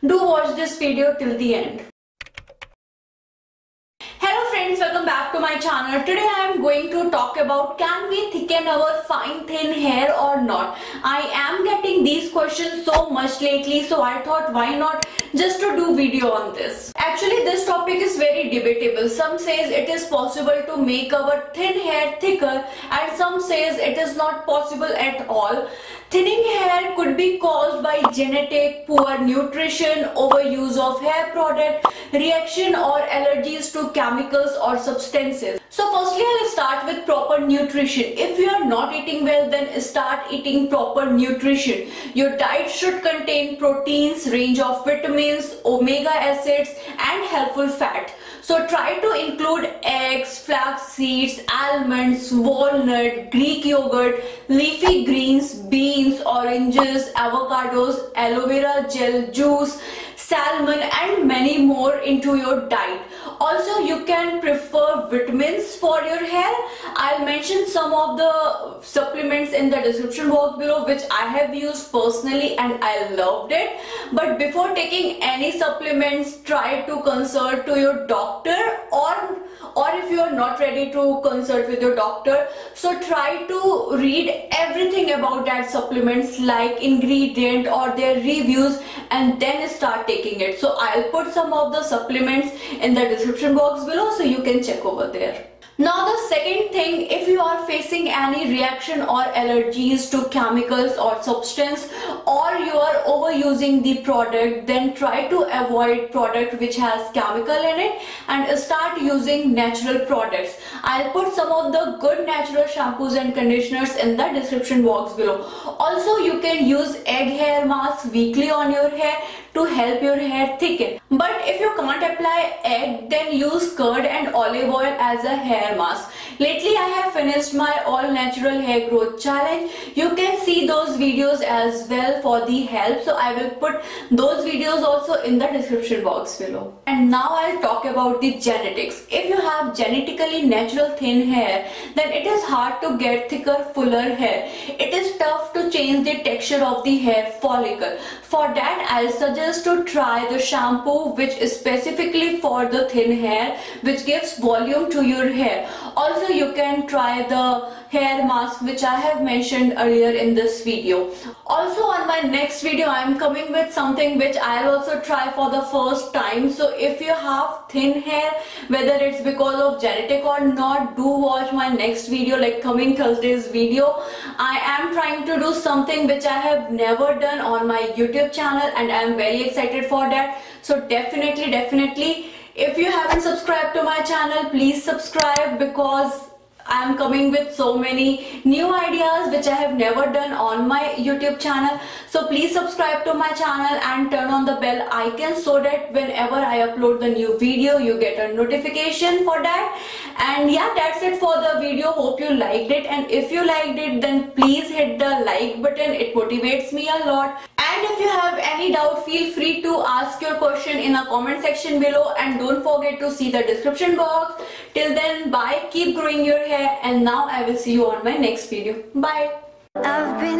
Do watch this video till the end. Hello friends, welcome back to my channel. Today I am going to talk about, can we thicken our fine thin hair or not? I am getting these questions so much lately, so I thought why not just to do video on this. Actually this topic is very debatable. Some says it is possible to make our thin hair thicker and some says it is not possible at all. Thinning hair could be caused by genetic, poor nutrition, overuse of hair product, reaction or allergies to chemicals or substances. So firstly I'll start with proper nutrition. If you are not eating well, then start eating proper nutrition. Your diet should contain proteins, range of vitamins, omega acids and helpful fat. So try to include eggs, flax seeds, almonds, walnut, Greek yogurt, leafy greens, beans, oranges, avocados, aloe vera gel juice, salmon and many more into your diet. Also you can prefer vitamins for your hair. I'll mention some of the supplements in the description box below which I have used personally and I loved it. But before taking any supplements, try to consult to your doctor, or if you are not ready to consult with your doctor, so try to read everything about that supplements like ingredient or their reviews and then start taking it. So I'll put some of the supplements in the description box below so you can check over there. Now the second thing, if you are facing any reaction or allergies to chemicals or substance, or you are overusing the product, then try to avoid product which has chemical in it and start using natural products. I'll put some of the good natural shampoos and conditioners in the description box below. Also you can use egg hair mask weekly on your hair to help your hair thicken. But if you can't apply egg, then use curd and olive oil as a hair mask. Lately I have finished my all natural hair growth challenge. You can see those videos as well for the help, so I will put those videos also in the description box below. And now I'll talk about the genetics. If you have genetically natural thin hair, then it is hard to get thicker, fuller hair. It is tough to change the texture of the hair follicle. For that I'll suggest to try the shampoo which is specifically for the thin hair, which gives volume to your hair. Also you can try the hair mask which I have mentioned earlier in this video. Also on my next video I am coming with something which I'll also try for the first time. So if you have thin hair, whether it's because of genetic or not, do watch my next video, like coming Thursday's video. I am trying to do something which I have never done on my YouTube channel and I am very excited for that. So definitely if you haven't subscribed to my channel, please subscribe, because I am coming with so many new ideas which I have never done on my YouTube channel. So please subscribe to my channel and turn on the bell icon so that whenever I upload the new video you get a notification for that. And yeah, that's it for the video. Hope you liked it, and if you liked it then please hit the like button. It motivates me a lot. And if you have any doubt, feel free to ask your question in the comment section below, and don't forget to see the description box. Till then, bye, keep growing your hair, and now I will see you on my next video. Bye. I've been